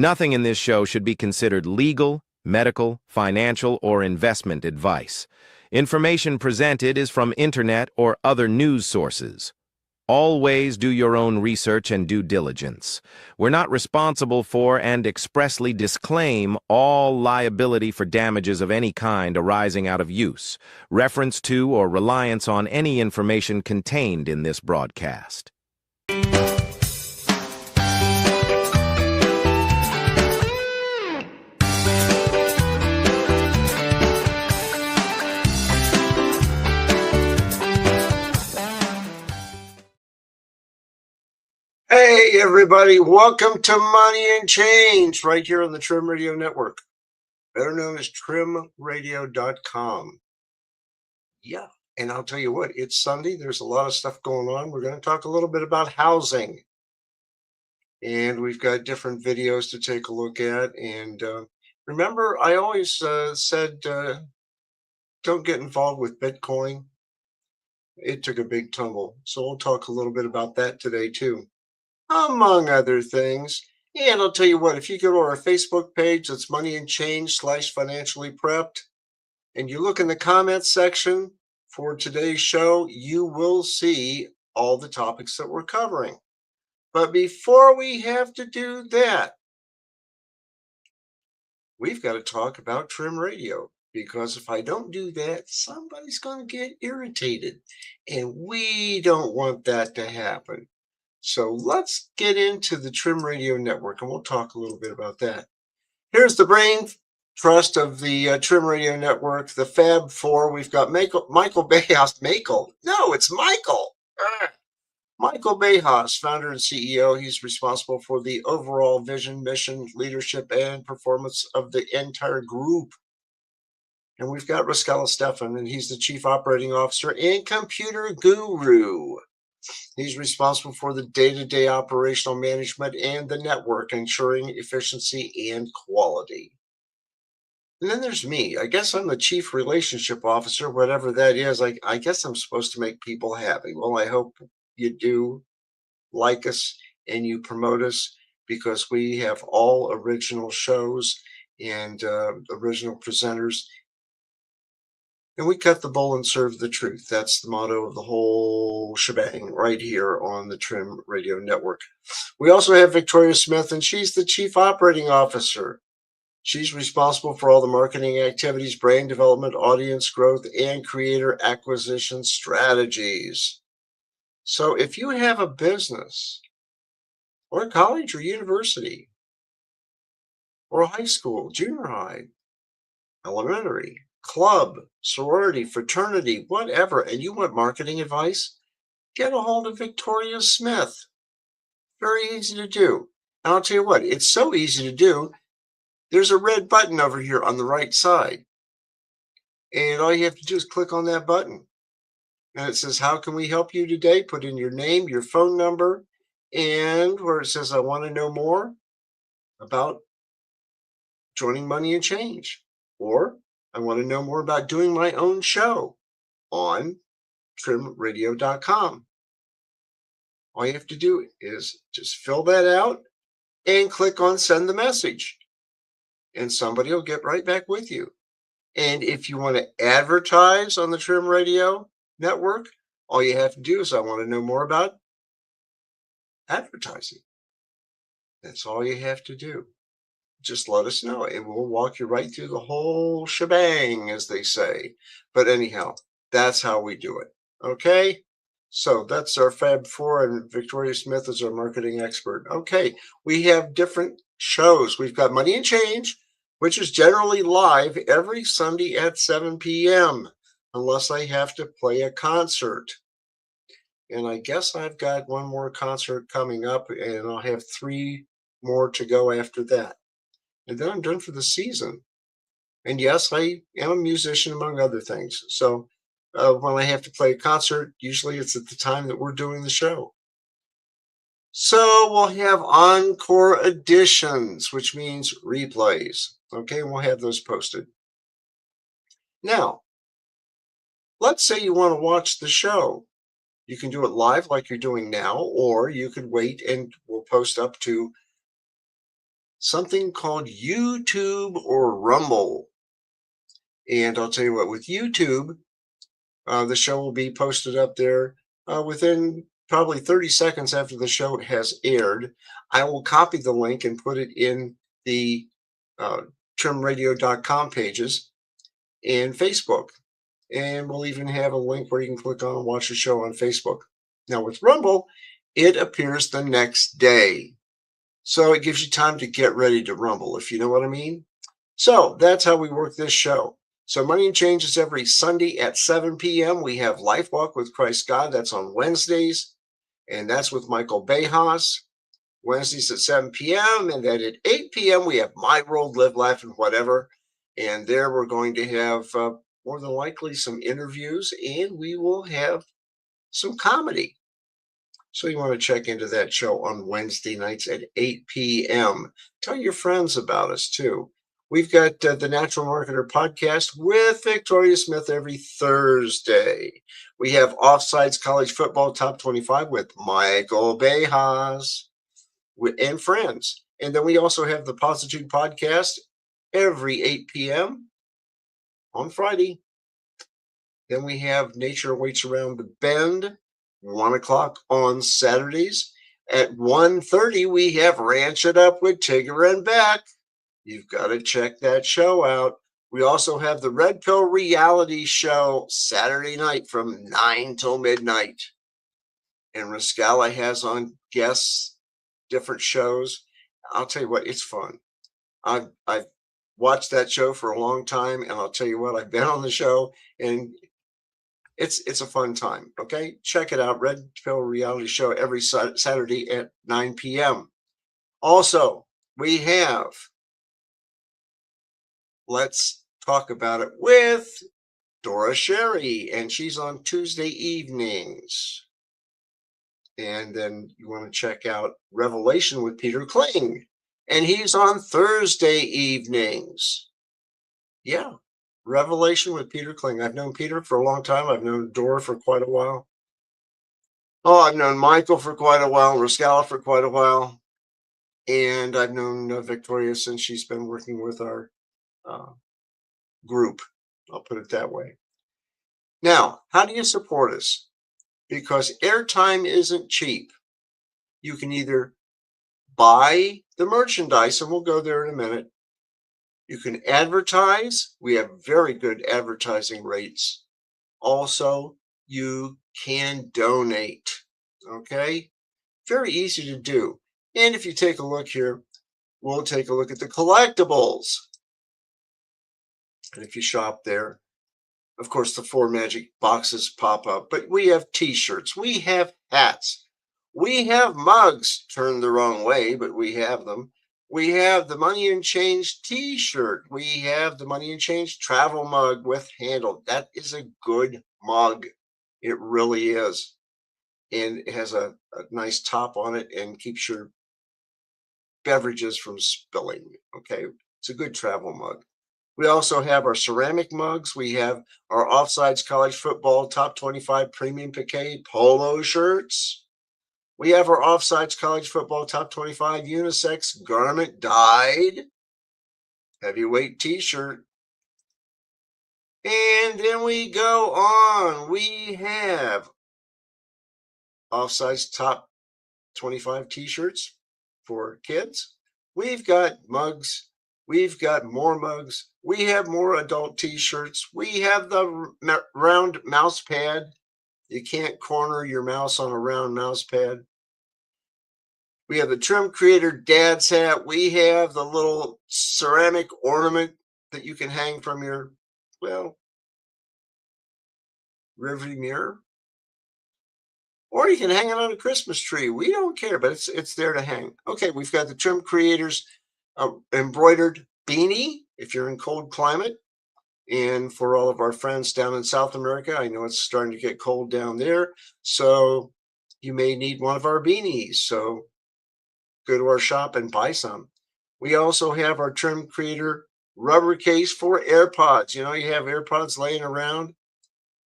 Nothing in this show should be considered legal, medical, financial, or investment advice. Information presented is from internet or other news sources. Always do your own research and due diligence. We're not responsible for and expressly disclaim all liability for damages of any kind arising out of use, reference to, or reliance on any information contained in this broadcast. Hey, everybody. Welcome to Money and Change right here on the Trim Radio Network, better known as trimradio.com. Yeah, and I'll tell you what, it's Sunday. There's a lot of stuff going on. We're going to talk a little bit about housing, and we've got different videos to take a look at. And remember, I always said don't get involved with Bitcoin. It took a big tumble, so we'll talk a little bit about that today, too, among other things. And I'll tell you what, if you go to our Facebook page, that's Money and Change /financially prepped, and you look in the comments section for today's show, you will see all the topics that we're covering. But before we have to do that, we've got to talk about Trim Radio, because if I don't do that, somebody's going to get irritated, and we don't want that to happen. So let's get into the Trim Radio Network, and we'll talk a little bit about that. Here's the brain trust of the Trim Radio Network, the Fab Four. We've got Michael Bejas. No, it's Michael. Michael Bejas, founder and CEO. He's responsible for the overall vision, mission, leadership, and performance of the entire group. And we've got Rascala Stefan, and he's the Chief Operating Officer and Computer Guru. He's responsible for the day-to-day operational management and the network, ensuring efficiency and quality. And then there's me. I guess I'm the Chief Relationship Officer, whatever that is. I guess I'm supposed to make people happy. Well, I hope you do like us and you promote us, because we have all original shows and original presenters. And we cut the bull and serve the truth. That's the motto of the whole shebang right here on the Trim Radio Network. We also have Victoria Smith, and she's the Chief Operating Officer. She's responsible for all the marketing activities, brand development, audience growth, and creator acquisition strategies. So if you have a business or a college or university or a high school, junior high, elementary, club, sorority, fraternity, whatever, and you want marketing advice, get a hold of Victoria Smith. Very easy to do. And I'll tell you what, it's so easy to do. There's a red button over here on the right side. And all you have to do is click on that button. And it says, how can we help you today? Put in your name, your phone number, and where it says, I want to know more about joining Money and Change. Or I want to know more about doing my own show on trimradio.com. All you have to do is just fill that out and click on send the message, and somebody will get right back with you. And if you want to advertise on the Trim Radio Network, all you have to do is I want to know more about advertising. That's all you have to do. Just let us know, and we'll walk you right through the whole shebang, as they say. But anyhow, that's how we do it. Okay? So that's our Fab Four, and Victoria Smith is our marketing expert. Okay, we have different shows. We've got Money and Change, which is generally live every Sunday at 7 p.m., unless I have to play a concert. And I guess I've got one more concert coming up, and I'll have 3 more to go after that. And then I'm done for the season. And yes, I am a musician, among other things. So when I have to play a concert, usually it's at the time that we're doing the show. So we'll have encore editions, which means replays. Okay, we'll have those posted. Now, let's say you want to watch the show. You can do it live, like you're doing now, or you could wait and we'll post up to something called YouTube or Rumble. And I'll tell you what, with YouTube, the show will be posted up there within probably 30 seconds after the show has aired. I will copy the link and put it in the uh, trimradio.com pages and Facebook. And we'll even have a link where you can click on and watch the show on Facebook. Now, with Rumble, it appears the next day. So it gives you time to get ready to rumble, if you know what I mean. So that's how we work this show. So Money and Change is every Sunday at 7 p.m. We have Life Walk with Christ God. That's on Wednesdays. And that's with Michael Bejas. Wednesdays at 7 p.m. And then at 8 p.m. we have My World, Live, Laugh, and Whatever. And there we're going to have more than likely some interviews, and we will have some comedy. So you want to check into that show on Wednesday nights at 8 p.m. Tell your friends about us too. We've got the Natural Marketer podcast with Victoria Smith every Thursday. We have Offsides College Football Top 25 with Michael Bejas and friends. And then we also have the Positude podcast every 8 p.m. on Friday. Then we have Nature Awaits Around the Bend, 1 o'clock on Saturdays. At 1:30, we have Ranch It Up with Tigger and Beck. You've got to check that show out. We also have the Red Pill Reality Show Saturday night from 9 till midnight. And Rascala has on guests, different shows. I'll tell you what, it's fun. I've watched that show for a long time, and I'll tell you what, I've been on the show, and it's a fun time. Okay, check it out. Red Pill Reality Show every Saturday at 9 p.m. Also, we have Let's Talk About It with Dora Sherry, and she's on Tuesday evenings. And then you want to check out Revelation with Peter Kling, and he's on Thursday evenings. Yeah, Revelation with Peter Kling. I've known Peter for a long time. I've known Dora for quite a while. Oh, I've known Michael for quite a while, Rascala for quite a while. And I've known Victoria since she's been working with our group. I'll put it that way. Now, how do you support us? Because airtime isn't cheap. You can either buy the merchandise, and we'll go there in a minute. You can advertise. We have very good advertising rates. Also, you can donate. Okay? Very easy to do. And if you take a look here, we'll take a look at the collectibles. And if you shop there, of course, the 4 magic boxes pop up. But we have t-shirts. We have hats. We have mugs turned the wrong way, but we have them. We have the Money and Change t-shirt. We have the Money and Change travel mug with handle. That is a good mug. It really is. And it has a nice top on it and keeps your beverages from spilling. Okay, it's a good travel mug. We also have our ceramic mugs. We have our Offsides College Football Top 25 Premium Piqué polo shirts. We have our Offsides College Football Top 25 unisex garment dyed heavyweight t-shirt. And then we go on. We have Offsides Top 25 t-shirts for kids. We've got mugs. We've got more mugs. We have more adult t-shirts. We have the round mouse pad. You can't corner your mouse on a round mouse pad. We have the Trim Creator Dad's hat. We have the little ceramic ornament that you can hang from your, well, rearview mirror. Or you can hang it on a Christmas tree. We don't care, but it's there to hang. Okay, we've got the Trim Creators embroidered beanie if you're in cold climate. And for all of our friends down in South America, I know it's starting to get cold down there. So you may need one of our beanies. So go to our shop and buy some. We also have our Trim Creator rubber case for AirPods. You know, you have AirPods laying around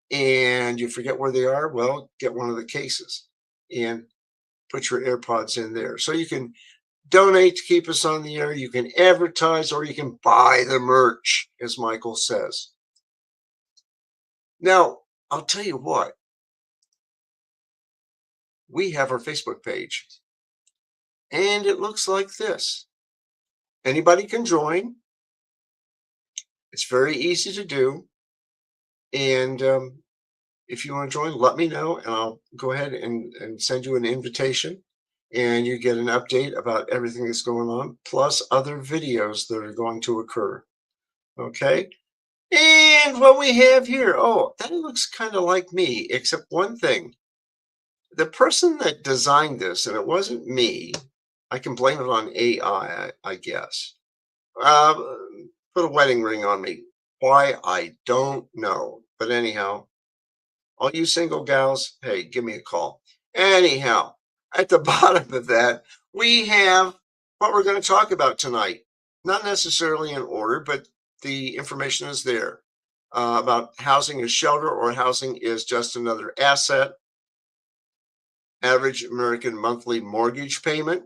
and you forget where they are. Well, get one of the cases and put your AirPods in there. So you can donate to keep us on the air. You can advertise or you can buy the merch, as Michael says. Now, I'll tell you what, we have our Facebook page, and it looks like this. Anybody can join. It's very easy to do. And if you want to join, let me know, and I'll go ahead and send you an invitation. And you get an update about everything that's going on, plus other videos that are going to occur. Okay. And what we have here, oh, that looks kind of like me, except one thing. The person that designed this, and it wasn't me, I can blame it on AI, I guess. Uh, Put a wedding ring on me. Why? I don't know. But anyhow, all you single gals, hey, give me a call. Anyhow, at the bottom of that, we have what we're going to talk about tonight. Not necessarily in order, but the information is there about housing is shelter or housing is just another asset, average American monthly mortgage payment,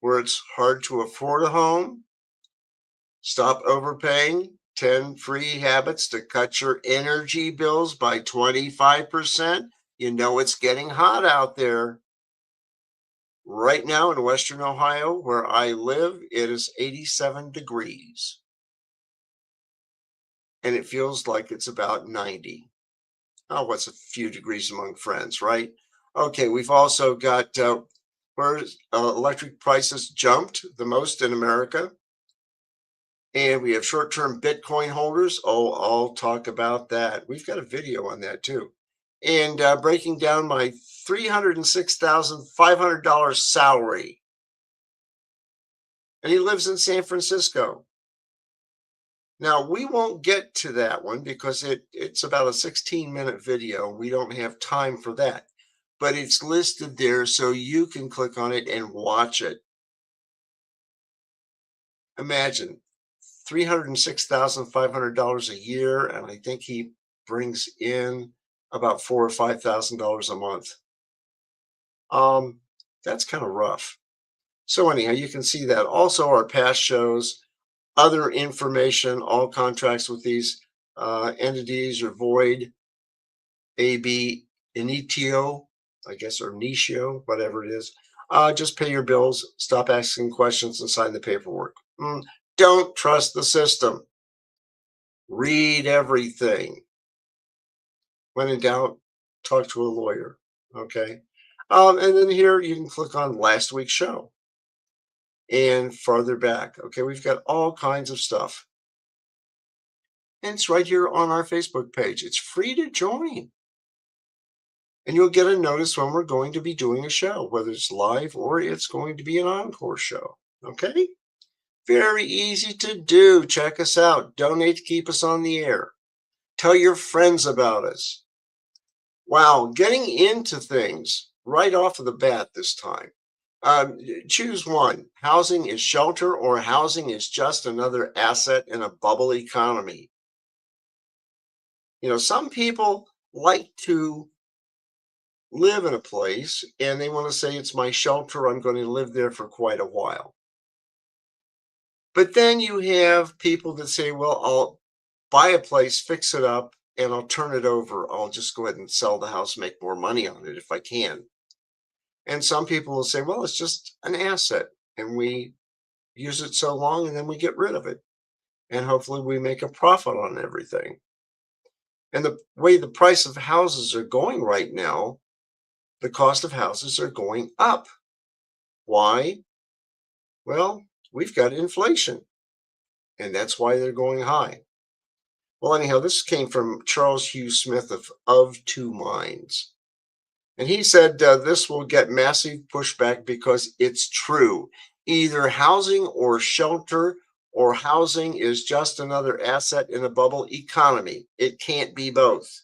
where it's hard to afford a home, stop overpaying, 10 free habits to cut your energy bills by 25%. You know it's getting hot out there. Right now in Western Ohio, where I live, it is 87 degrees. And it feels like it's about 90. Oh, what's a few degrees among friends, right? Okay, we've also got where electric prices jumped the most in America. And we have short-term Bitcoin holders. Oh, I'll talk about that. We've got a video on that too. And breaking down my $306,500 salary. And he lives in San Francisco. Now, we won't get to that one because it's about a 16-minute video. We don't have time for that. But it's listed there so you can click on it and watch it. Imagine $306,500 a year, and I think he brings in about $4,000 or $5,000 a month. That's kind of rough. So anyhow, you can see that. Also, our past shows, other information, all contracts with these entities are void. AB initio, I guess, or initio, whatever it is. Just pay your bills, stop asking questions, and sign the paperwork. Don't trust the system. Read everything. When in doubt, talk to a lawyer. Okay. And then here you can click on last week's show and farther back. Okay. We've got all kinds of stuff. And it's right here on our Facebook page. It's free to join. And you'll get a notice when we're going to be doing a show, whether it's live or it's going to be an encore show. Okay. Very easy to do. Check us out. Donate to keep us on the air. Tell your friends about us. Wow, getting into things right off of the bat this time. Choose one. Housing is shelter or housing is just another asset in a bubble economy. You know, some people like to live in a place and they want to say it's my shelter. I'm going to live there for quite a while. But then you have people that say, well, I'll buy a place, fix it up, and I'll turn it over. I'll just go ahead and sell the house, make more money on it if I can. And some people will say, well, it's just an asset and we use it so long and then we get rid of it. And hopefully we make a profit on everything. And the way the price of houses are going right now, the cost of houses are going up. Why? Well, we've got inflation, and that's why they're going high. Well, anyhow, this came from Charles Hugh Smith of Two Minds. And he said this will get massive pushback because it's true. Either housing or shelter or housing is just another asset in a bubble economy. It can't be both,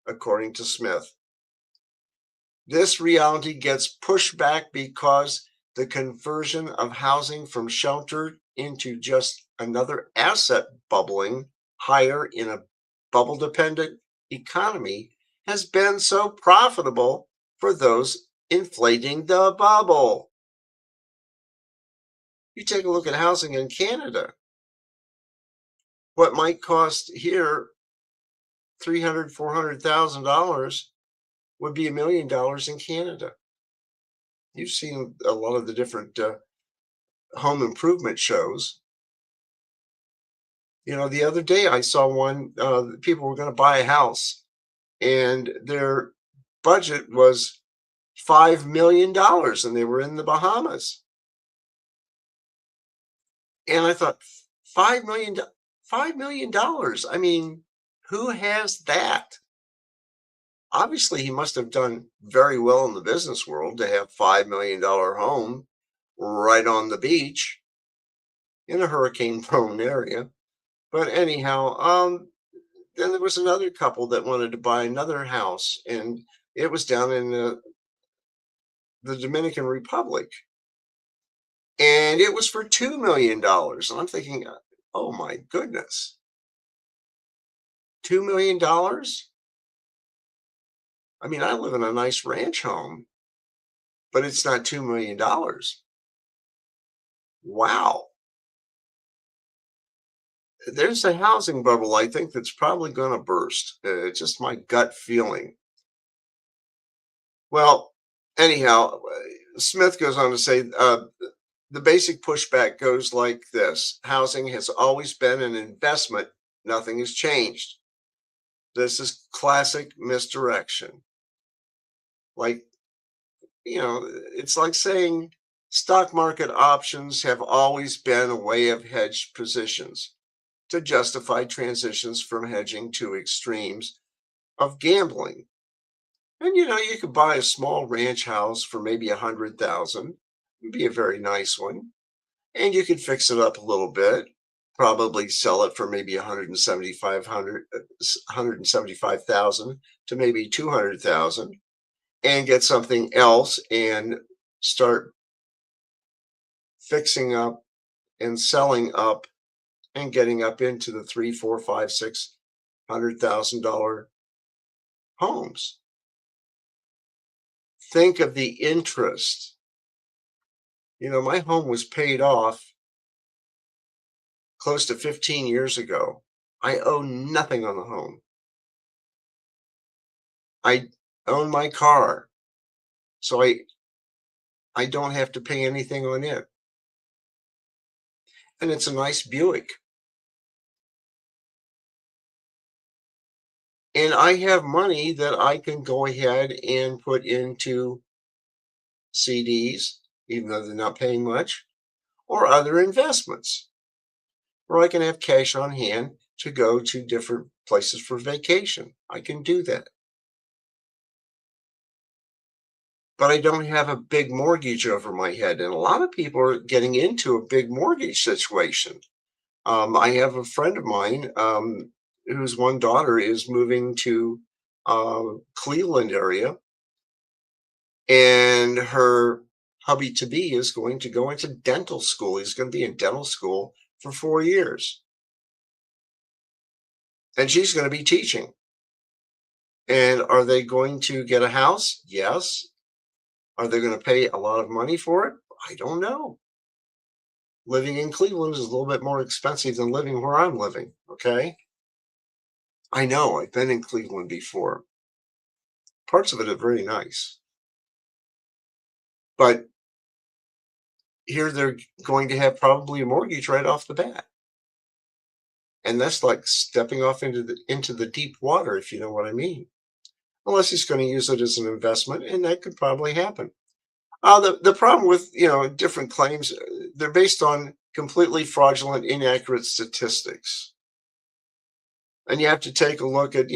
according to Smith. This reality gets pushed back because the conversion of housing from shelter into just another asset bubbling higher in a bubble dependent economy has been so profitable for those inflating the bubble. You take a look at housing in Canada. What might cost here 300, $400,000 would be $1 million in Canada. You've seen a lot of the different home improvement shows. The other day I saw one, people were going to buy a house and their budget was $5 million and they were in the Bahamas. And I thought, $5 million. I mean, who has that? Obviously, he must have done very well in the business world to have $5 million home right on the beach in a hurricane-prone area. But anyhow, then there was another couple that wanted to buy another house, and it was down in the Dominican Republic, and it was for $2 million. And I'm thinking, oh my goodness, $2 million? I mean, I live in a nice ranch home, but it's not $2 million. Wow. There's a housing bubble, I think, that's probably going to burst. It's just my gut feeling. Well, anyhow, Smith goes on to say the basic pushback goes like this: housing has always been an investment, nothing has changed. This is classic misdirection. Like, it's like saying stock market options have always been a way of hedged positions to justify transitions from hedging to extremes of gambling. And you could buy a small ranch house for maybe 100,000, be a very nice one, and you could fix it up a little bit, probably sell it for maybe 175,000 to maybe 200,000, and get something else and start fixing up and selling up and getting up into the three, four, five, $600,000 homes. Think of the interest. My home was paid off close to 15 years ago. I owe nothing on the home. I own my car, so I don't have to pay anything on it. And it's a nice Buick. And I have money that I can go ahead and put into CDs, even though they're not paying much, or other investments, or I can have cash on hand to go to different places for vacation. I can do that. But I don't have a big mortgage over my head. And a lot of people are getting into a big mortgage situation. I have a friend of mine whose one daughter is moving to Cleveland area, and her hubby to be is going to go into dental school. He's going to be in dental school for 4 years, and she's going to be teaching. And are they going to get a house? Yes. Are they going to pay a lot of money for it? I don't know. Living in Cleveland is a little bit more expensive than living where I'm living. Okay. I know, I've been in Cleveland before. Parts of it are very nice. But here they're going to have probably a mortgage right off the bat. And that's like stepping off into the deep water, if you know what I mean. Unless he's going to use it as an investment, and that could probably happen. The problem with different claims, they're based on completely fraudulent, inaccurate statistics. And you have to take a look at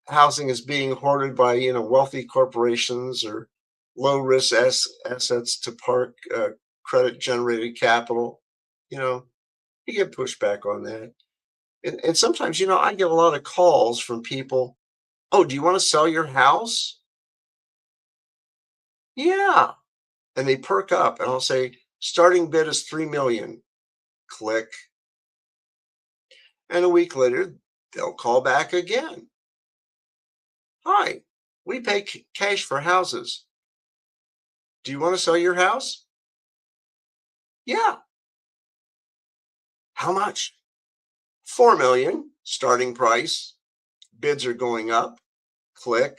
housing is being hoarded by wealthy corporations or low risk assets to park credit generated capital. You get pushback on that. And sometimes I get a lot of calls from people. Oh, do you want to sell your house? Yeah. And they perk up, and I'll say starting bid is 3 million. Click. And a week later they'll call back again. Hi, we pay cash for houses. Do you want to sell your house? Yeah. How much? 4 million starting price. Bids are going up. Click.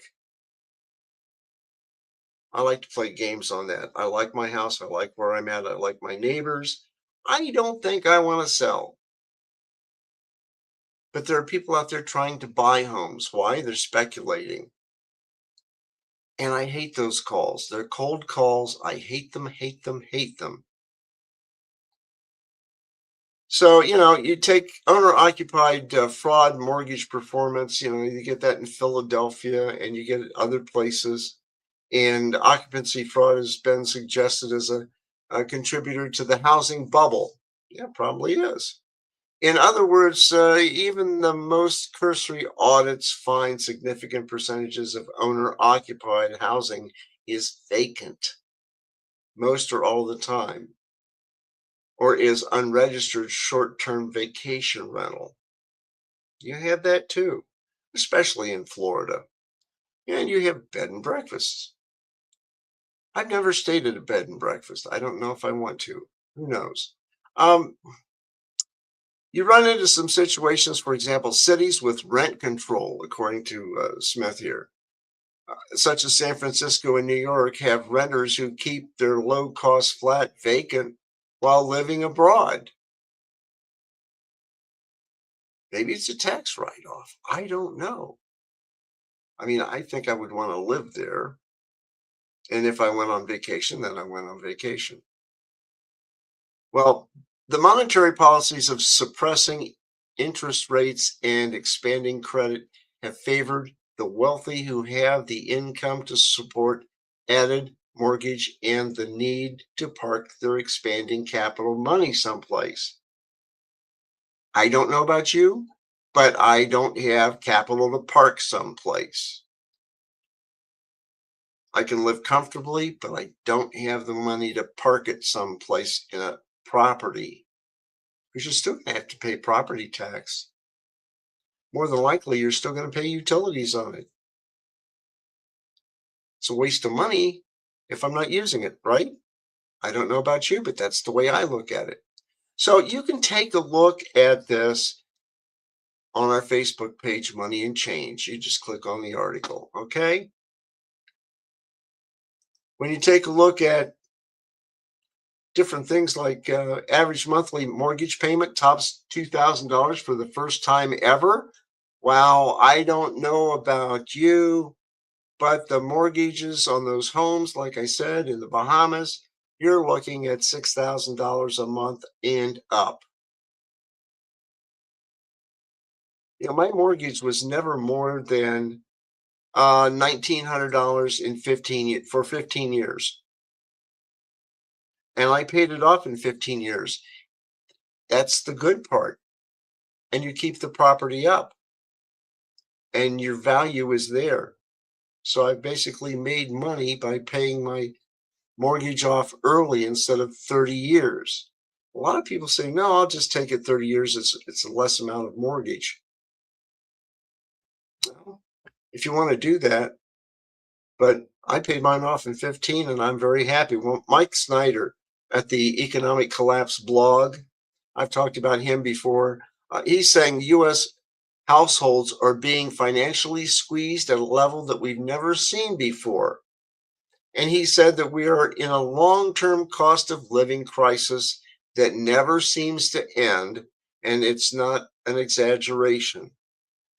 I like to play games on that. I like my house. I like where I'm at. I like my neighbors. I don't think I want to sell. But there are people out there trying to buy homes. Why? They're speculating. And I hate those calls. They're cold calls. I hate them, hate them, hate them. So, you take owner occupied fraud mortgage performance, you get that in Philadelphia and you get it other places. And occupancy fraud has been suggested as a contributor to the housing bubble. Yeah, probably is. In other words, even the most cursory audits find significant percentages of owner occupied housing is vacant most or all the time, or is unregistered short term vacation rental. You have that too, especially in Florida. And you have bed and breakfasts. I've never stayed at a bed and breakfast. I don't know if I want to. Who knows? Um, you run into some situations, for example, cities with rent control, according to Smith here, such as San Francisco and New York, have renters who keep their low cost flat vacant while living abroad. Maybe it's a tax write off. I don't know. I mean, I think I would want to live there. And if I went on vacation, then I went on vacation. Well, the monetary policies of suppressing interest rates and expanding credit have favored the wealthy who have the income to support added mortgage and the need to park their expanding capital money someplace. I don't know about you, but I don't have capital to park someplace. I can live comfortably, but I don't have the money to park it someplace in a property. Because you're still going to have to pay property tax. More than likely, you're still going to pay utilities on it. It's a waste of money if I'm not using it, right? I don't know about you, but that's the way I look at it. So you can take a look at this on our Facebook page, Money and Change. You just click on the article, okay? When you take a look at different things like average monthly mortgage payment tops $2,000 for the first time ever. Wow, I don't know about you, but the mortgages on those homes, like I said, in the Bahamas, you're looking at $6,000 a month and up. My mortgage was never more than $1,900 for 15 years, and I paid it off in 15 years. That's the good part, and you keep the property up, and your value is there. So I basically made money by paying my mortgage off early instead of 30 years. A lot of people say, no, I'll just take it 30 years. It's a less amount of mortgage. Well, if you want to do that, but I paid mine off in 15 and I'm very happy. Well, Mike Snyder at the Economic Collapse blog, I've talked about him before. He's saying U.S. households are being financially squeezed at a level that we've never seen before. And he said that we are in a long term cost of living crisis that never seems to end. And it's not an exaggeration.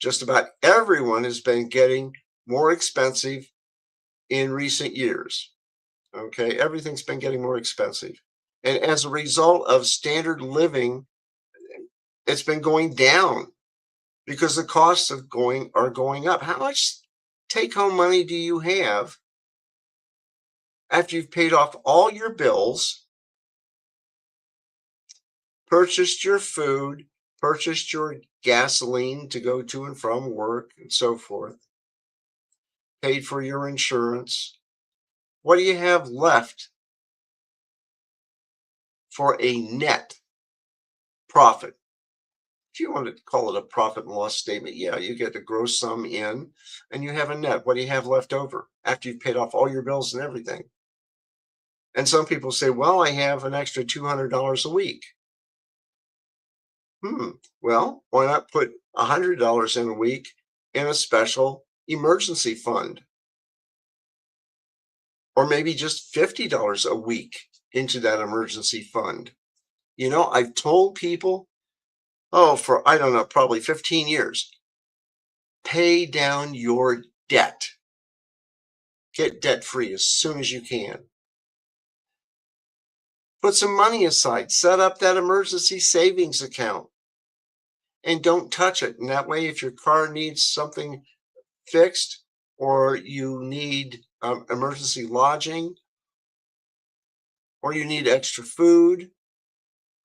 Just about everyone has been getting more expensive in recent years. Okay. Everything's been getting more expensive. And as a result of standard living, it's been going down because the costs are going up. How much take home money do you have after you've paid off all your bills, purchased your food, purchased your gasoline to go to and from work and so forth, paid for your insurance? What do you have left for a net profit? If you want to call it a profit and loss statement, yeah, you get the gross sum in and you have a net. What do you have left over after you've paid off all your bills and everything? And some people say, well, I have an extra $200 a week. Well, why not put $100 in a week in a special emergency fund? Or maybe just $50 a week into that emergency fund. I've told people, oh, for, I don't know, probably 15 years, pay down your debt. Get debt free as soon as you can. Put some money aside, set up that emergency savings account and don't touch it. And that way, if your car needs something fixed or you need emergency lodging or you need extra food,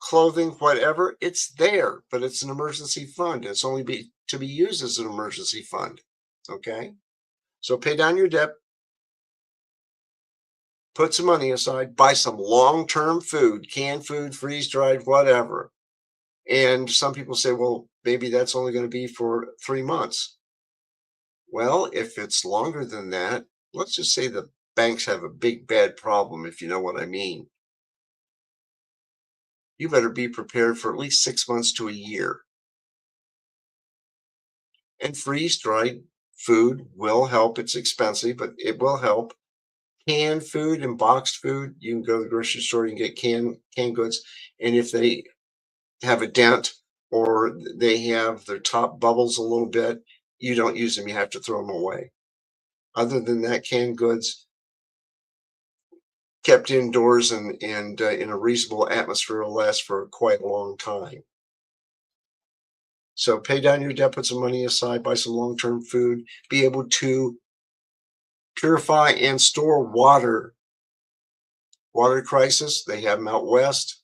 clothing, whatever, it's there, but it's an emergency fund. It's only to be used as an emergency fund. Okay. So pay down your debt, put some money aside, buy some long-term food, canned food, freeze-dried, whatever. And some people say, well, maybe that's only going to be for 3 months. Well, if it's longer than that, let's just say the banks have a big bad problem, if you know what I mean. You better be prepared for at least 6 months to a year. And freeze-dried food will help. It's expensive, but it will help. Canned food and boxed food, you can go to the grocery store, you can get canned goods. And if they have a dent or they have their top bubbles a little bit, you don't use them, you have to throw them away. Other than that, canned goods kept indoors and in a reasonable atmosphere will last for quite a long time. So pay down your debt, put some money aside, buy some long-term food, be able to purify and store water. Water crisis, they have them out west,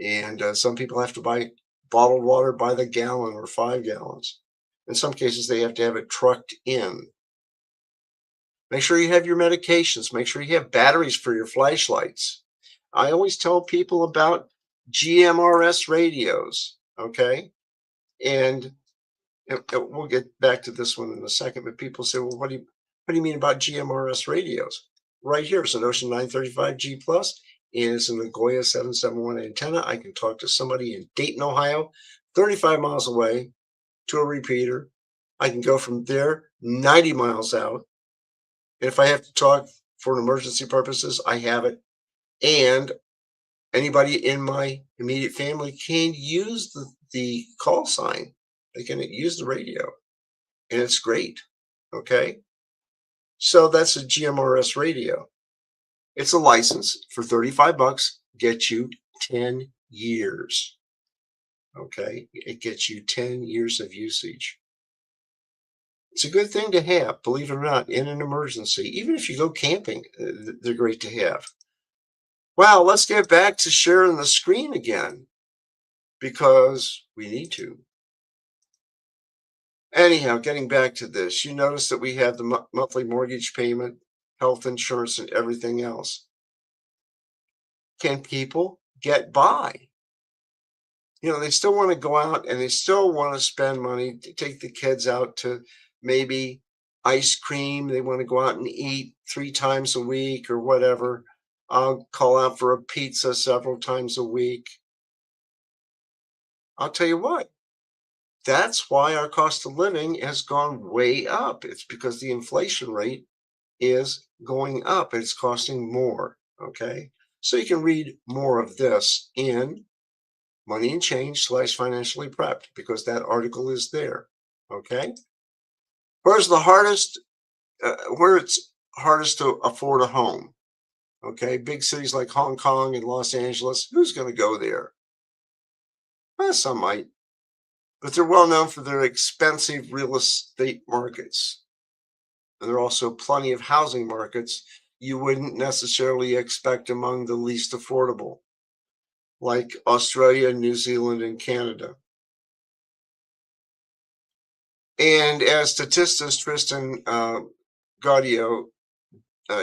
and some people have to buy bottled water by the gallon or 5 gallons. In some cases, they have to have it trucked in. Make sure you have your medications. Make sure you have batteries for your flashlights. I always tell people about GMRS radios, okay? And we'll get back to this one in a second, but people say, well, what do you mean about GMRS radios? Right here, it's an Ocean 935G Plus, and it's an Nagoya 771 antenna. I can talk to somebody in Dayton, Ohio, 35 miles away to a repeater. I can go from there 90 miles out. And if I have to talk for emergency purposes, I have it. And anybody in my immediate family can use the call sign. They can use the radio, and it's great. Okay. So that's a GMRS radio. It's a license for 35 bucks, gets you 10 years. Okay. It gets you 10 years of usage. It's a good thing to have, believe it or not, in an emergency. Even if you go camping, they're great to have. Well, let's get back to sharing the screen again because we need to. Anyhow, getting back to this, you notice that we have the monthly mortgage payment, health insurance, and everything else. Can people get by? They still want to go out and they still want to spend money to take the kids out to maybe ice cream. They want to go out and eat 3 times a week or whatever. I'll call out for a pizza several times a week. I'll tell you what, that's why our cost of living has gone way up. It's because the inflation rate is going up. It's costing more. Okay. So you can read more of this in Money and Change / Financially Prepped because that article is there. Okay. Where it's hardest to afford a home. Okay. Big cities like Hong Kong and Los Angeles. Who's going to go there? Well, some might, but they're well known for their expensive real estate markets. And there are also plenty of housing markets you wouldn't necessarily expect among the least affordable, like Australia, New Zealand, and Canada. And as statistist Tristan Gaudio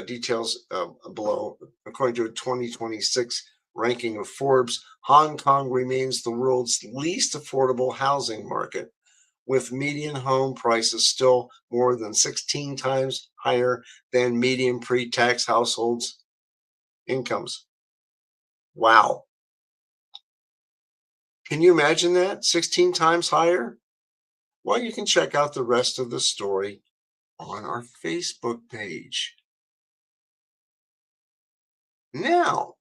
details below, according to a 2026 ranking of Forbes, Hong Kong remains the world's least affordable housing market, with median home prices still more than 16 times higher than median pre-tax households incomes. Wow. Can you imagine that? 16 times higher? Well, you can check out the rest of the story on our Facebook page. Now,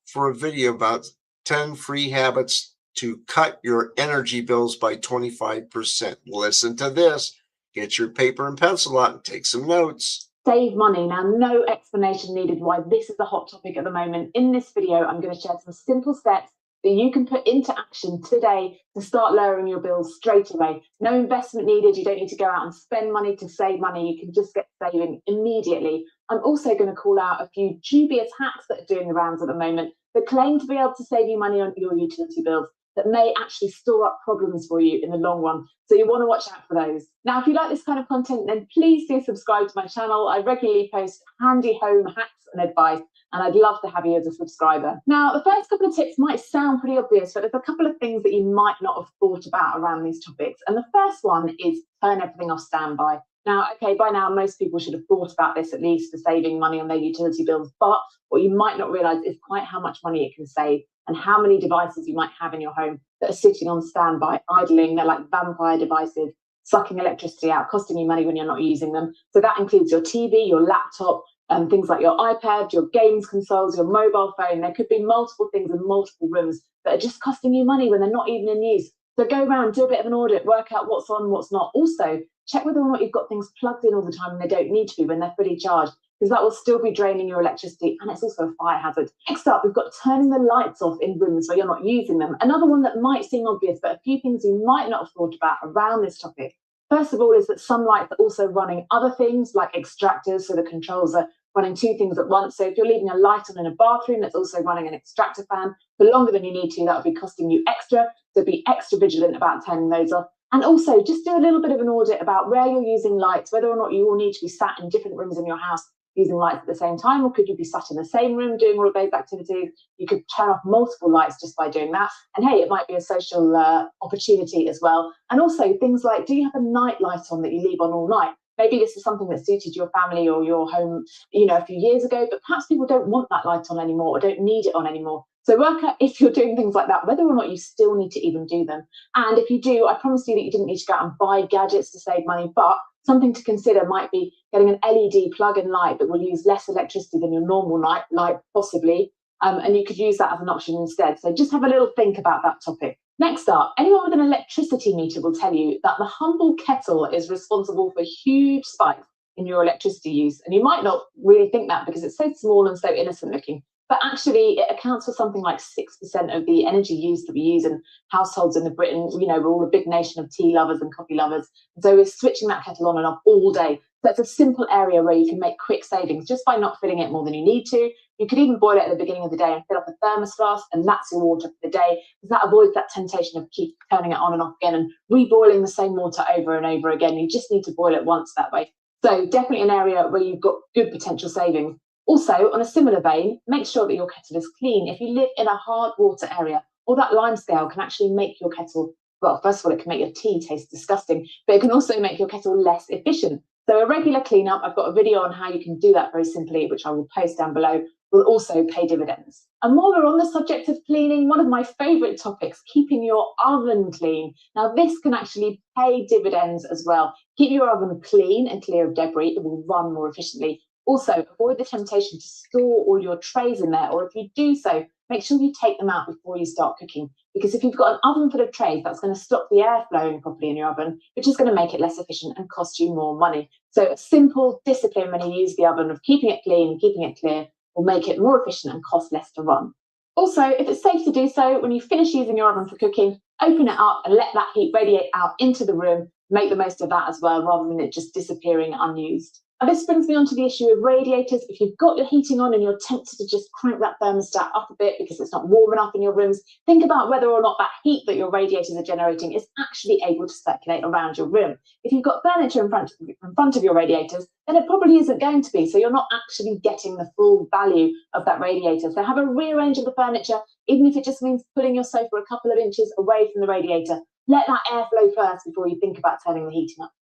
for a video about 10 free habits to cut your energy bills by 25%. Listen to this. Get your paper and pencil out and take some notes. Save money. Now, no explanation needed why this is a hot topic at the moment. In this video, I'm going to share some simple steps that you can put into action today to start lowering your bills straight away. No investment needed. You don't need to go out and spend money to save money. You can just get saving immediately. I'm also going to call out a few dubious hacks that are doing the rounds at the moment that claim to be able to save you money on your utility bills that may actually store up problems for you in the long run. So you want to watch out for those. Now, if you like this kind of content, then please do subscribe to my channel. I regularly post handy home hacks and advice, and I'd love to have you as a subscriber. Now, the first couple of tips might sound pretty obvious, but there's a couple of things that you might not have thought about around these topics. And the first one is turn everything off standby. Now, okay, by now, most people should have thought about this at least for saving money on their utility bills, but what you might not realize is quite how much money it can save and how many devices you might have in your home that are sitting on standby, idling. They're like vampire devices, sucking electricity out, costing you money when you're not using them. So that includes your TV, your laptop, things like your iPad, your games consoles, your mobile phone. There could be multiple things in multiple rooms that are just costing you money when they're not even in use. So go around, do a bit of an audit, work out what's on, what's not. Also, check whether or not you've got things plugged in all the time and they don't need to be when they're fully charged, because that will still be draining your electricity, and it's also a fire hazard. Next up, we've got turning the lights off in rooms where you're not using them. Another one that might seem obvious, but a few things you might not have thought about around this topic. First of all is that some lights are also running other things like extractors, so the controls are running two things at once. So if you're leaving a light on in a bathroom that's also running an extractor fan for longer than you need to, that would be costing you extra. So be extra vigilant about turning those off. And also just do a little bit of an audit about where you're using lights, whether or not you all need to be sat in different rooms in your house using lights at the same time, or could you be sat in the same room doing all of those activities? You could turn off multiple lights just by doing that. And hey, it might be a social opportunity as well. And also things like, do you have a night light on that you leave on all night? Maybe this is something that suited your family or your home, a few years ago, but perhaps people don't want that light on anymore or don't need it on anymore. So work out if you're doing things like that, whether or not you still need to even do them. And if you do, I promise you that you didn't need to go out and buy gadgets to save money, but something to consider might be getting an LED plug-in light that will use less electricity than your normal night light, possibly. And you could use that as an option instead. So just have a little think about that topic. Next up, anyone with an electricity meter will tell you that the humble kettle is responsible for huge spikes in your electricity use. And you might not really think that because it's so small and so innocent looking. But actually, it accounts for something like 6% of the energy use that we use in households in Britain. We're all a big nation of tea lovers and coffee lovers. And so we're switching that kettle on and off all day. So it's a simple area where you can make quick savings just by not filling it more than you need to. You could even boil it at the beginning of the day and fill up a thermos flask, and that's your water for the day, because that avoids that temptation of keep turning it on and off again and reboiling the same water over and over again. You just need to boil it once that way. So definitely an area where you've got good potential savings. Also, on a similar vein, make sure that your kettle is clean. If you live in a hard water area, or that lime scale can actually make your kettle, well, first of all, it can make your tea taste disgusting, but it can also make your kettle less efficient. So a regular cleanup, I've got a video on how you can do that very simply, which I will post down below, will also pay dividends. And while we're on the subject of cleaning, one of my favorite topics, keeping your oven clean. Now this can actually pay dividends as well. Keep your oven clean and clear of debris, it will run more efficiently. Also, avoid the temptation to store all your trays in there, or if you do so, make sure you take them out before you start cooking. Because if you've got an oven full of trays, that's going to stop the air flowing properly in your oven, which is going to make it less efficient and cost you more money. So a simple discipline when you use the oven of keeping it clean and keeping it clear will make it more efficient and cost less to run. Also, if it's safe to do so, when you finish using your oven for cooking, open it up and let that heat radiate out into the room. Make the most of that as well, rather than it just disappearing unused. And this brings me on to the issue of radiators. If you've got your heating on and you're tempted to just crank that thermostat up a bit because it's not warm enough in your rooms, think about whether or not that heat that your radiators are generating is actually able to circulate around your room. If you've got furniture in front of your radiators, then it probably isn't going to be, so you're not actually getting the full value of that radiator. So have a rearrange of the furniture, even if it just means pulling your sofa a couple of inches away from the radiator. Let that air flow first before you think about turning the heating up.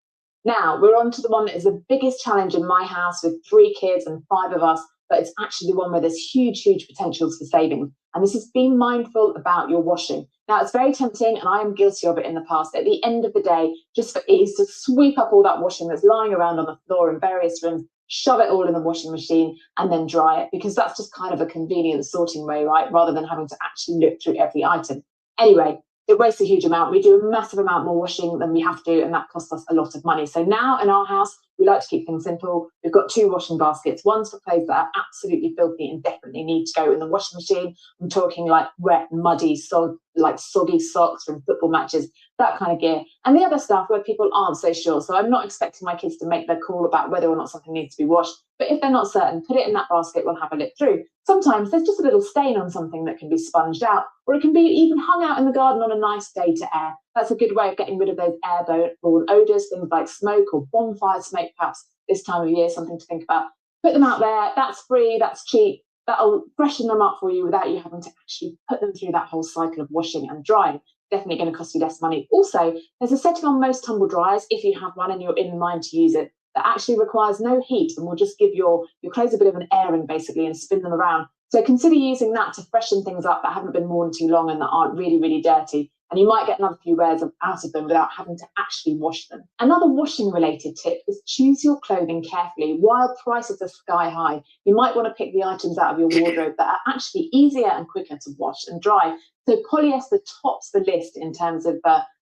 Now, we're on to the one that is the biggest challenge in my house with 3 kids and 5 of us, but it's actually the one where there's huge, huge potentials for savings. And this is being mindful about your washing. Now, it's very tempting, and I am guilty of it in the past. At the end of the day, just for ease, to sweep up all that washing that's lying around on the floor in various rooms, shove it all in the washing machine, and then dry it, because that's just kind of a convenient sorting way, right? Rather than having to actually look through every item. Anyway, it wastes a huge amount. We do a massive amount more washing than we have to, and that costs us a lot of money. So now in our house, we like to keep things simple. We've got 2 washing baskets. One's for clothes that are absolutely filthy and definitely need to go in the washing machine. I'm talking like wet, muddy, like soggy socks from football matches, that kind of gear. And the other stuff where people aren't so sure. So I'm not expecting my kids to make their call about whether or not something needs to be washed. But if they're not certain, put it in that basket, we'll have a look through. Sometimes there's just a little stain on something that can be sponged out, or it can be even hung out in the garden on a nice day to air. That's a good way of getting rid of those airborne odours, things like smoke or bonfire smoke, perhaps this time of year, something to think about. Put them out there, that's free, that's cheap, that'll freshen them up for you without you having to actually put them through that whole cycle of washing and drying. Definitely going to cost you less money. Also, there's a setting on most tumble dryers, if you have one and you're in mind to use it, that actually requires no heat and will just give your clothes a bit of an airing basically and spin them around. So consider using that to freshen things up that haven't been worn too long and that aren't really, really dirty. And you might get another few wears out of them without having to actually wash them. Another washing related tip is choose your clothing carefully. While prices are sky high, you might want to pick the items out of your wardrobe that are actually easier and quicker to wash and dry. So polyester tops the list in terms of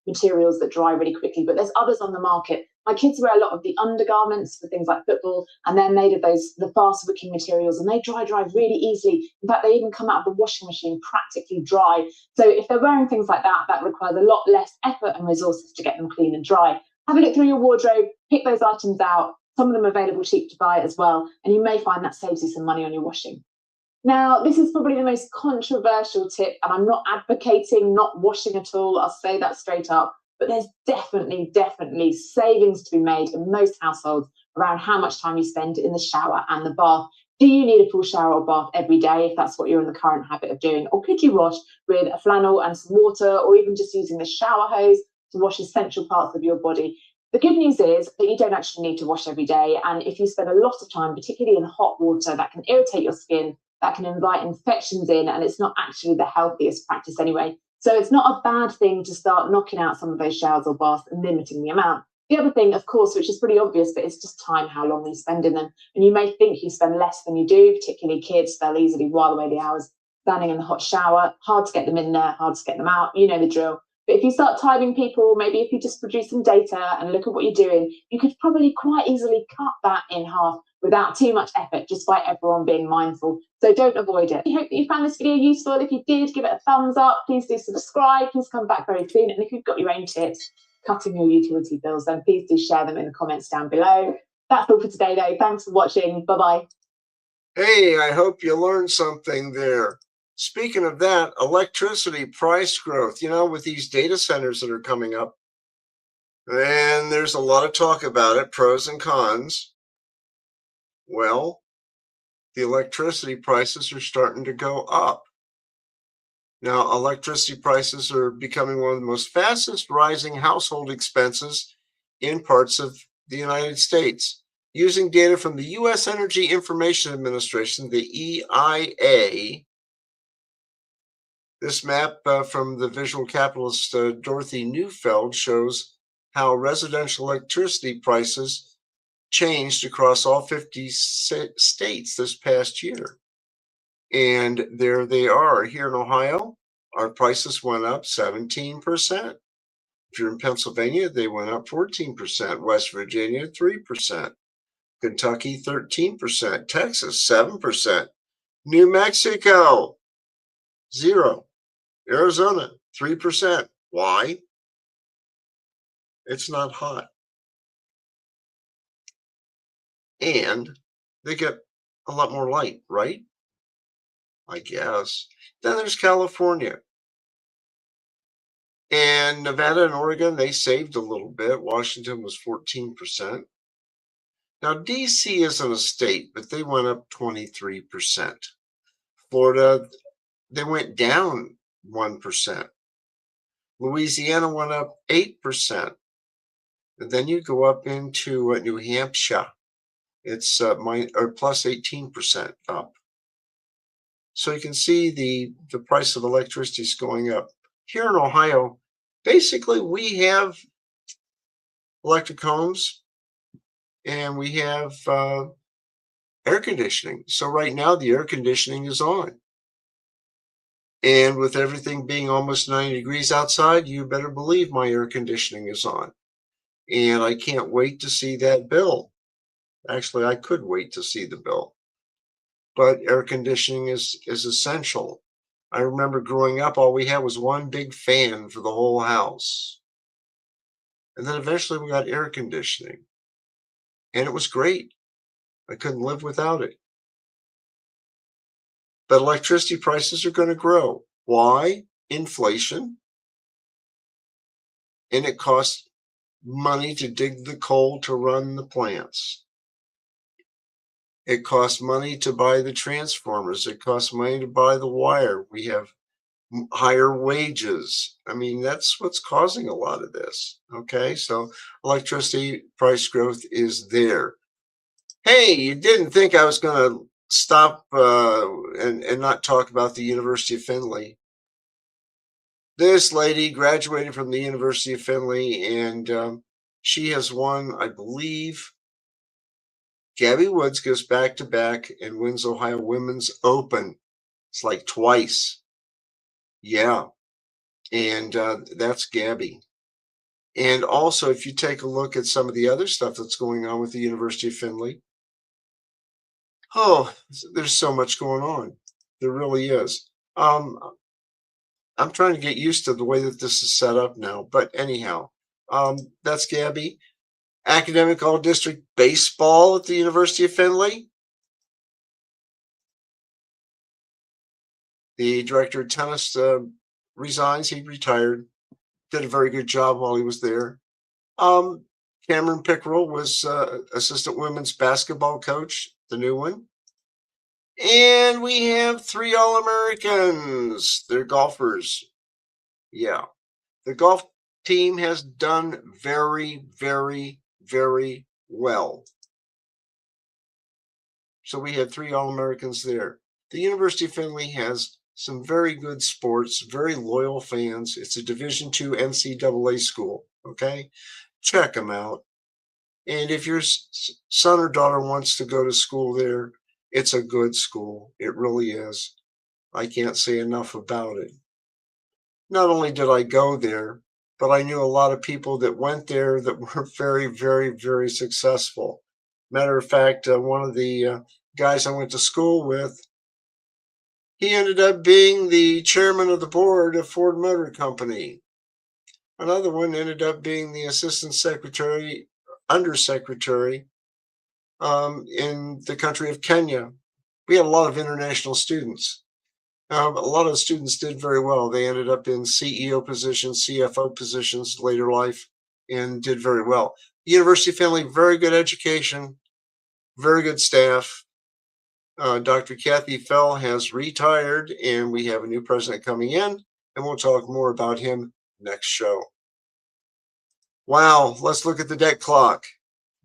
materials that dry really quickly, but there's others on the market. My kids wear a lot of the undergarments for things like football, and they're made of the fast wicking materials, and they dry really easily. In fact, they even come out of the washing machine practically dry. So if they're wearing things like that, that requires a lot less effort and resources to get them clean and dry. Have a look through your wardrobe, pick those items out. Some of them are available cheap to buy as well, and you may find that saves you some money on your washing. Now, this is probably the most controversial tip, and I'm not advocating not washing at all. I'll say that straight up. But there's definitely savings to be made in most households around how much time you spend in the shower and the bath. Do you need a full shower or bath every day if that's what you're in the current habit of doing? Or could you wash with a flannel and some water, or even just using the shower hose to wash essential parts of your body? The good news is that you don't actually need to wash every day. And if you spend a lot of time, particularly in hot water, that can irritate your skin, that can invite infections in, and it's not actually the healthiest practice anyway. So it's not a bad thing to start knocking out some of those showers or baths and limiting the amount. The other thing, of course, which is pretty obvious, but it's just time, how long you spend in them. And you may think you spend less than you do, particularly kids. They'll easily while away the hours standing in the hot shower. Hard to get them in there, hard to get them out. You know the drill. But if you start timing people, maybe if you just produce some data and look at what you're doing, you could probably quite easily cut that in half without too much effort, just by everyone being mindful. So don't avoid it. I hope that you found this video useful. If you did, give it a thumbs up. Please do subscribe. Please come back very soon. And if you've got your own tips cutting your utility bills, then please do share them in the comments down below. That's all for today, though. Thanks for watching. Bye-bye. Hey, I hope you learned something there. Speaking of that, electricity price growth, with these data centers that are coming up, and there's a lot of talk about it, pros and cons. Well, the electricity prices are starting to go up. Now, electricity prices are becoming one of the most fastest rising household expenses in parts of the United States. Using data from the U.S. Energy Information Administration, the EIA, this map from the visual capitalist Dorothy Neufeld shows how residential electricity prices changed across all 50 states this past year. And there they are. Here in Ohio, our prices went up 17%. If you're in Pennsylvania, they went up 14%. West Virginia, 3%. Kentucky, 13%. Texas, 7%. New Mexico, 0%. Arizona, 3%. Why? It's not hot. And they get a lot more light, right? I guess. Then there's California. And Nevada and Oregon, they saved a little bit. Washington was 14%. Now, D.C. isn't a state, but they went up 23%. Florida, they went down 1%. Louisiana went up 8%. And then you go up into New Hampshire. It's plus 18% up. So you can see the price of electricity is going up. Here in Ohio, basically we have electric homes and we have air conditioning. So right now the air conditioning is on. And with everything being almost 90 degrees outside, you better believe my air conditioning is on. And I can't wait to see that bill. Actually, I could wait to see the bill. But air conditioning is essential. I remember growing up, all we had was one big fan for the whole house. And then eventually we got air conditioning. And it was great. I couldn't live without it. But electricity prices are going to grow. Why? Inflation. And it costs money to dig the coal to run the plants. It costs money to buy the transformers. It costs money to buy the wire. We have higher wages. I mean, that's what's causing a lot of this. Okay, so electricity price growth is there. Hey, you didn't think I was going to stop and not talk about the University of Findlay. This lady graduated from the University of Findlay, and she has won, I believe, Gabby Woods goes back to back and wins Ohio Women's Open. It's like twice. Yeah. And that's Gabby. And also, if you take a look at some of the other stuff that's going on with the University of Findlay, oh, there's so much going on. There really is. I'm trying to get used to the way that this is set up now. But anyhow, that's Gabby. Academic All-District Baseball at the University of Findlay. The director of tennis resigns. He retired. Did a very good job while he was there. Cameron Pickerel was assistant women's basketball coach, the new one. And we have 3 All-Americans. They're golfers. Yeah. The golf team has done very, very, very well. So we had 3 All-Americans there. The University of Findlay has some very good sports, very loyal fans. It's a Division II NCAA school, okay? Check them out. And if your son or daughter wants to go to school there, it's a good school. It really is. I can't say enough about it. Not only did I go there, but I knew a lot of people that went there that were very, very, very successful. Matter of fact, one of the guys I went to school with, he ended up being the chairman of the board of Ford Motor Company. Another one ended up being the assistant secretary, undersecretary in the country of Kenya. We had a lot of international students. A lot of the students did very well. They ended up in CEO positions, CFO positions later life, and did very well. University of Findlay, very good education, very good staff. Dr. Kathy Fell has retired, and we have a new president coming in, and we'll talk more about him next show. Wow, let's look at the debt clock,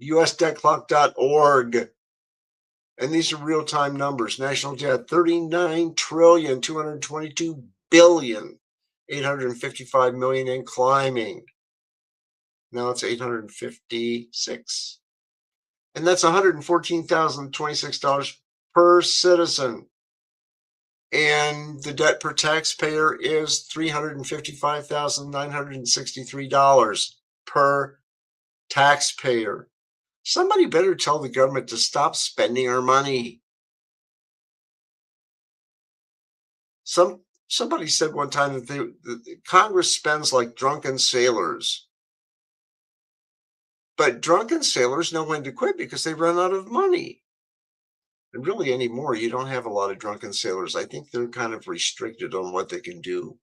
usdebtclock.org. And these are real-time numbers. National debt, $39,222,855,000,000 and climbing. Now it's 856. And that's $114,026 per citizen. And the debt per taxpayer is $355,963 per taxpayer. Somebody better tell the government to stop spending our money. Somebody said one time that the Congress spends like drunken sailors. But drunken sailors know when to quit because they run out of money. And really anymore, you don't have a lot of drunken sailors. I think they're kind of restricted on what they can do.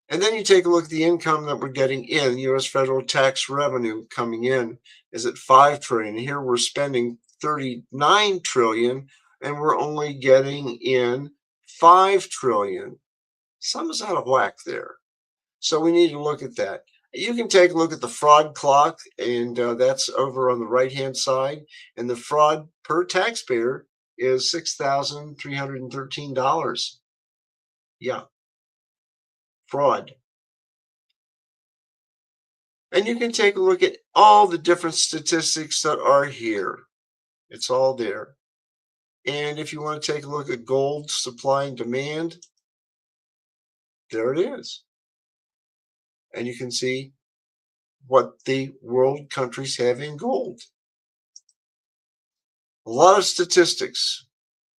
And then you take a look at the income that we're getting in. U.S. federal tax revenue coming in is at $5 trillion. Here we're spending $39 trillion, and we're only getting in $5 trillion. Something's out of whack there. So we need to look at that. You can take a look at the fraud clock, and that's over on the right-hand side. And the fraud per taxpayer is $6,313. Yeah, fraud. And you can take a look at all the different statistics that are here. It's all there. And if you want to take a look at gold supply and demand, there it is. And you can see what the world countries have in gold. A lot of statistics.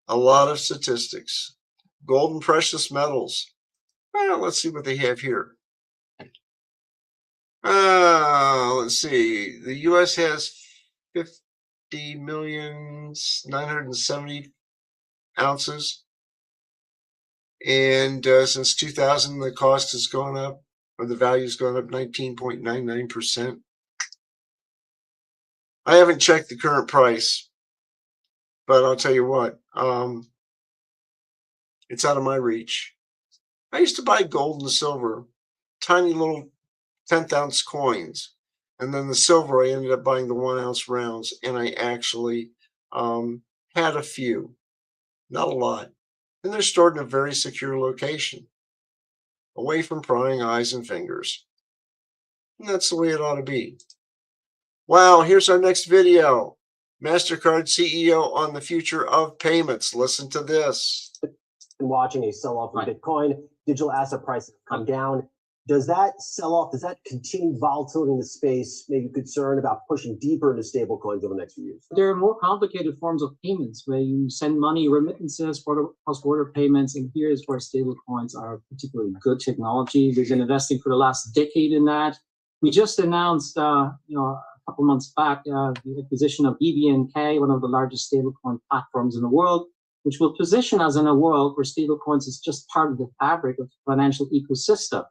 A lot of statistics. Gold and precious metals. Well, let's see what they have here. Let's see. The U.S. has 50,970,000 ounces. And since 2000, the cost has gone up, or the value has gone up 19.99%. I haven't checked the current price, but I'll tell you what, it's out of my reach. I used to buy gold and silver, tiny little 10th ounce coins. And then the silver, I ended up buying the 1 ounce rounds, and I actually had a few, not a lot. And they're stored in a very secure location, away from prying eyes and fingers. And that's the way it ought to be. Wow, here's our next video. MasterCard CEO on the future of payments. Listen to this. Watching a sell-off in Bitcoin, digital asset prices come down. Does that sell-off, does that continue volatility in the space, maybe concern about pushing deeper into stablecoins over the next few years? There are more complicated forms of payments where you send money, remittances, cross-border payments, and here's where stablecoins are particularly good technology. We've been investing for the last decade in that. We just announced, a couple months back, the acquisition of BVNK, one of the largest stablecoin platforms in the world, which will position us in a world where stablecoins is just part of the fabric of the financial ecosystem.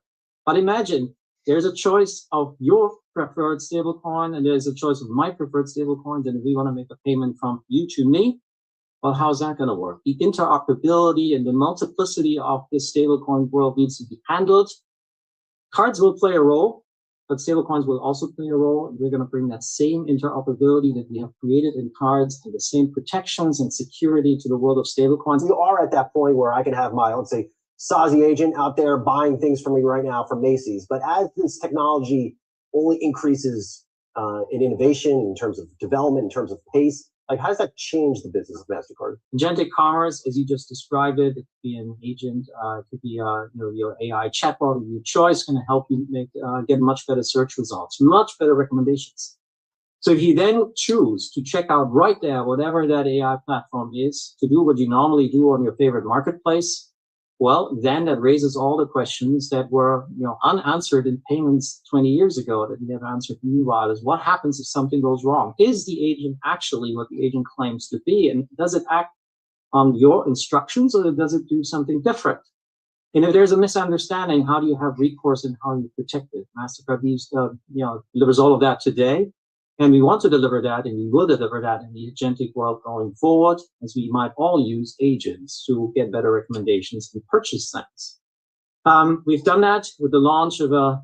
But imagine there's a choice of your preferred stablecoin, and there's a choice of my preferred stablecoin. And if we want to make a payment from you to me, well, how's that going to work? The interoperability and the multiplicity of this stablecoin world needs to be handled. Cards will play a role, but stablecoins will also play a role. And we're going to bring that same interoperability that we have created in cards and the same protections and security to the world of stablecoins. We are at that point where I can have my, let's say, Sazi agent out there buying things for me right now from Macy's. But as this technology only increases in innovation, in terms of development, in terms of pace, like how does that change the business of MasterCard? Agentic commerce, as you just described it, it could be an agent, it could be your AI chatbot of your choice, going to help you get much better search results, much better recommendations. So if you then choose to check out right there, whatever that AI platform is, to do what you normally do on your favorite marketplace, well, then that raises all the questions that were unanswered in payments 20 years ago that we never answered meanwhile. Is what happens if something goes wrong? Is the agent actually what the agent claims to be? And does it act on your instructions, or does it do something different? And if there's a misunderstanding, how do you have recourse and how do you protect it? MasterCard delivers all of that today. And we want to deliver that, and we will deliver that in the agentic world going forward, as we might all use agents to get better recommendations and purchase things. We've done that with the launch of a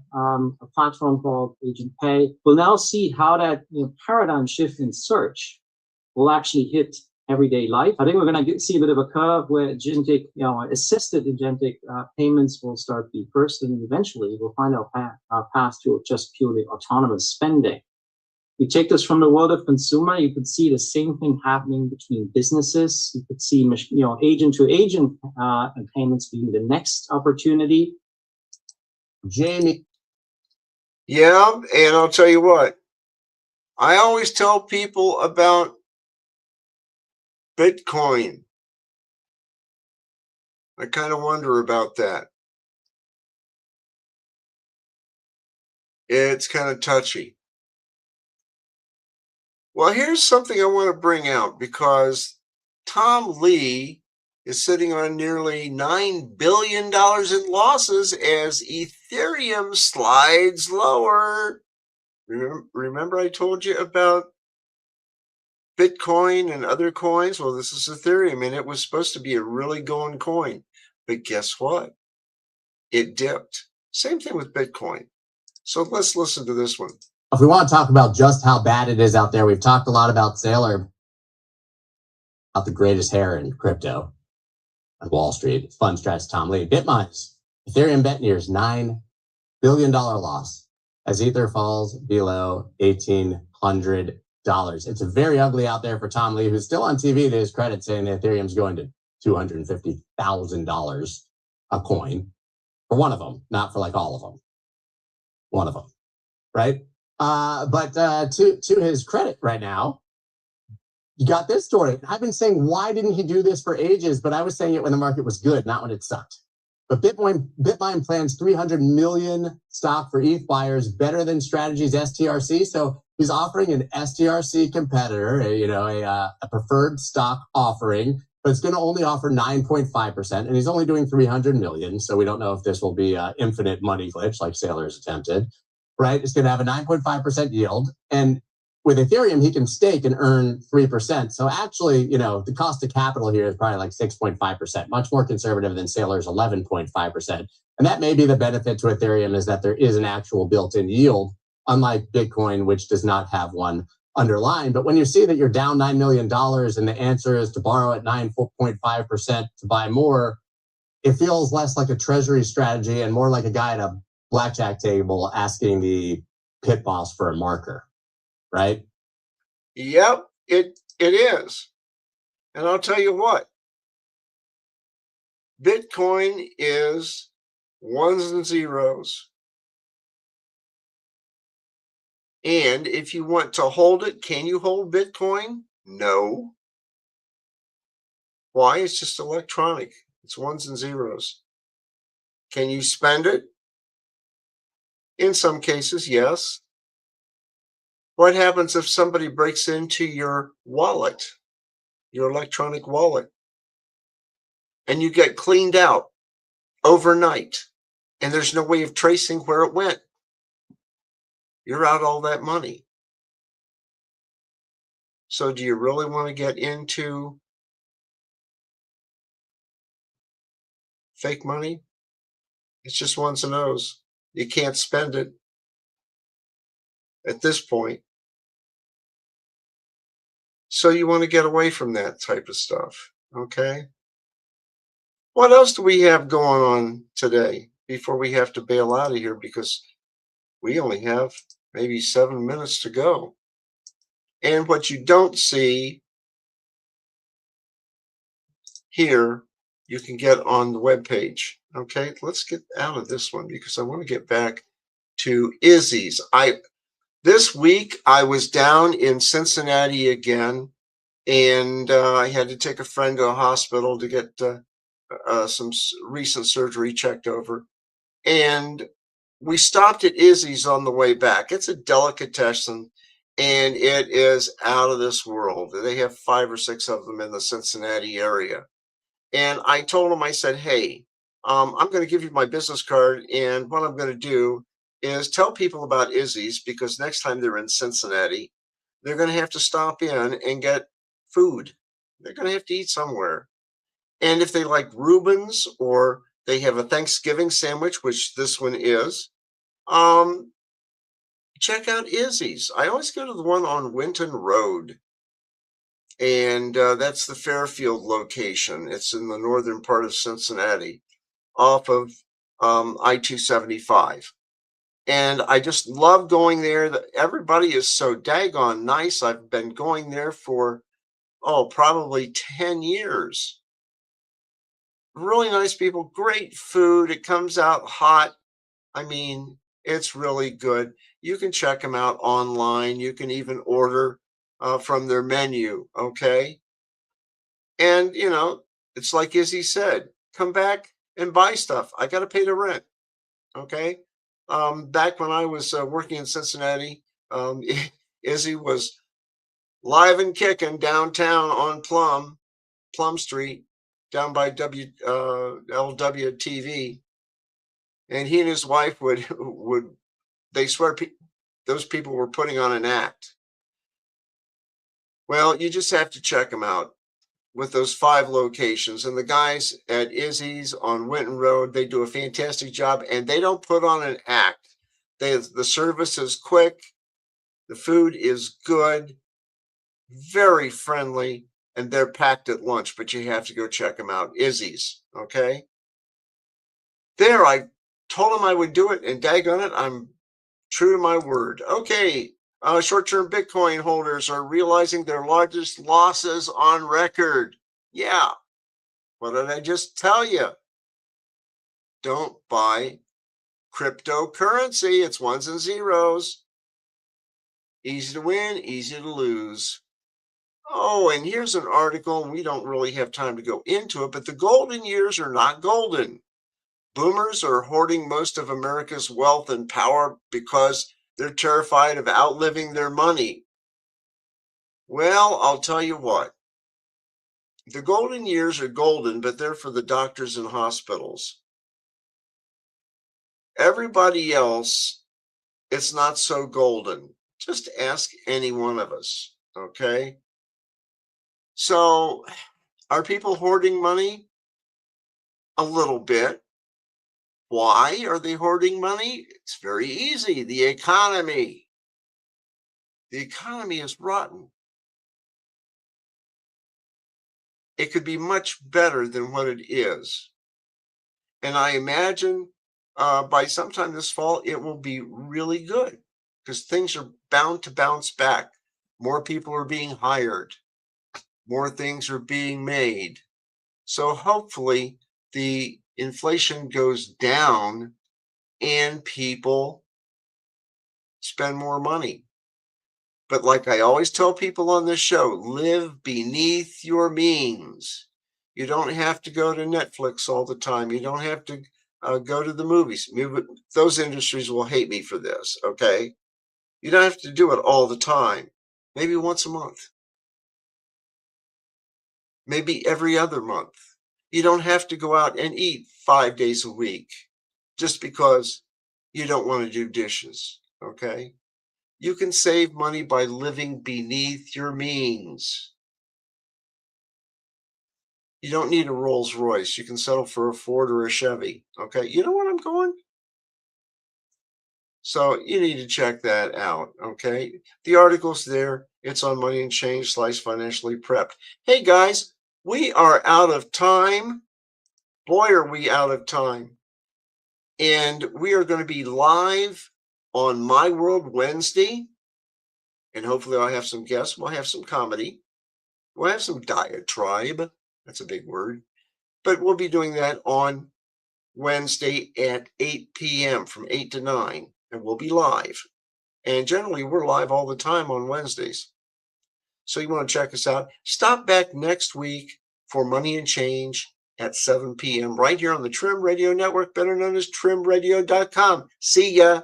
platform called Agent Pay. We'll now see how that paradigm shift in search will actually hit everyday life. I think we're going to see a bit of a curve where agentic, assisted agentic payments will start to be first, and eventually we'll find our path to just purely autonomous spending. We take this from the world of consumer. You could see the same thing happening between businesses. You could see, agent to agent and payments being the next opportunity. Jamie. Yeah, and I'll tell you what, I always tell people about Bitcoin. I kind of wonder about that. It's kind of touchy. Well, here's something I want to bring out, because Tom Lee is sitting on nearly $9 billion in losses as Ethereum slides lower. Remember I told you about Bitcoin and other coins? Well, this is Ethereum, and it was supposed to be a really going coin. But guess what? It dipped. Same thing with Bitcoin. So let's listen to this one. If we want to talk about just how bad it is out there, we've talked a lot about Saylor, about the greatest hair in crypto on Wall Street. Fun stretch, Tom Lee. Bitmines, Ethereum bet nears $9 billion loss as Ether falls below $1,800. It's very ugly out there for Tom Lee, who's still on TV to his credit saying that Ethereum's going to $250,000 a coin for one of them, not for like all of them. One of them, right? But to his credit right now, you got this story. I've been saying, why didn't he do this for ages? But I was saying it when the market was good, not when it sucked. But Bitmine plans 300 million stock for ETH buyers, better than Strategy's STRC. So he's offering an STRC competitor, a preferred stock offering, but it's going to only offer 9.5%, and he's only doing 300 million. So we don't know if this will be an infinite money glitch like Saylor's attempted, right? It's going to have a 9.5% yield, and with Ethereum, he can stake and earn 3%. So actually, the cost of capital here is probably like 6.5%, much more conservative than Saylor's 11.5%. And that may be the benefit to Ethereum, is that there is an actual built-in yield, unlike Bitcoin, which does not have one underlying. But when you see that you're down $9 million and the answer is to borrow at 9.5% to buy more, it feels less like a treasury strategy and more like a guy at a blackjack table asking the pit boss for a marker. Right? Yep, it is. And I'll tell you what, Bitcoin is ones and zeros. And if you want to hold it, can you hold Bitcoin? No. Why? It's just electronic. It's ones and zeros. Can you spend it? In some cases, yes. What happens if somebody breaks into your wallet, your electronic wallet, and you get cleaned out overnight, and there's no way of tracing where it went? You're out all that money. So do you really want to get into fake money? It's just ones and O's. You can't spend it at this point. So you want to get away from that type of stuff, okay? What else do we have going on today before we have to bail out of here, because we only have maybe 7 minutes to go? And what you don't see here, you can get on the webpage, okay? Let's get out of this one because I want to get back to Izzy's. This week, I was down in Cincinnati again, and I had to take a friend to a hospital to get some recent surgery checked over. And we stopped at Izzy's on the way back. It's a delicatessen, and it is out of this world. They have 5 or 6 of them in the Cincinnati area. And I told him, I said, hey, I'm going to give you my business card, and what I'm going to do is tell people about Izzy's, because next time they're in Cincinnati, they're going to have to stop in and get food. They're going to have to eat somewhere. And if they like Reuben's, or they have a Thanksgiving sandwich, which this one is, check out Izzy's. I always go to the one on Winton Road, and that's the Fairfield location. It's in the northern part of Cincinnati, off of I-275. And I just love going there. Everybody is so daggone nice. I've been going there for, probably 10 years. Really nice people, great food. It comes out hot. I mean, it's really good. You can check them out online. You can even order from their menu, okay? And, it's like Izzy said, come back and buy stuff. I got to pay the rent, okay? Back when I was working in Cincinnati, Izzy was live and kicking downtown on Plum Street, down by LWTV. And he and his wife would they swear those people were putting on an act. Well, you just have to check them out with those 5 locations. And the guys at Izzy's on Winton Road, they do a fantastic job, and they don't put on an act. The service is quick. The food is good, very friendly, and they're packed at lunch, but you have to go check them out. Izzy's, okay? There, I told them I would do it, and daggone it, I'm true to my word. Okay, short-term Bitcoin holders are realizing their largest losses on record. Yeah, what did I just tell you? Don't buy cryptocurrency. It's ones and zeros. Easy to win, easy to lose. Oh, and here's an article, and we don't really have time to go into it, but the golden years are not golden. Boomers are hoarding most of America's wealth and power because they're terrified of outliving their money. Well, I'll tell you what. The golden years are golden, but they're for the doctors and hospitals. Everybody else, it's not so golden. Just ask any one of us, okay? So, are people hoarding money? A little bit. Why are they hoarding money? It's very easy. The economy. The economy is rotten. It could be much better than what it is. And I imagine by sometime this fall, it will be really good because things are bound to bounce back. More people are being hired. More things are being made. So hopefully the inflation goes down and people spend more money. But like I always tell people on this show, live beneath your means. You don't have to go to Netflix all the time. You don't have to go to the movies. Those industries will hate me for this, okay? You don't have to do it all the time. Maybe once a month. Maybe every other month. You don't have to go out and eat 5 days a week just because you don't want to do dishes, okay? You can save money by living beneath your means. You don't need a Rolls Royce. You can settle for a Ford or a Chevy, okay? You know where I'm going? So you need to check that out, okay? The article's there. It's on Money and Change / Financially Prepped. Hey, guys, we are out of time. Boy, are we out of time. And we are going to be live on My World Wednesday. And hopefully I'll have some guests. We'll have some comedy. We'll have some diatribe. That's a big word. But we'll be doing that on Wednesday at 8 p.m. from 8 to 9. And we'll be live. And generally, we're live all the time on Wednesdays. So you want to check us out. Stop back next week for Money and Change at 7 p.m. right here on the Trim Radio Network, better known as trimradio.com. See ya.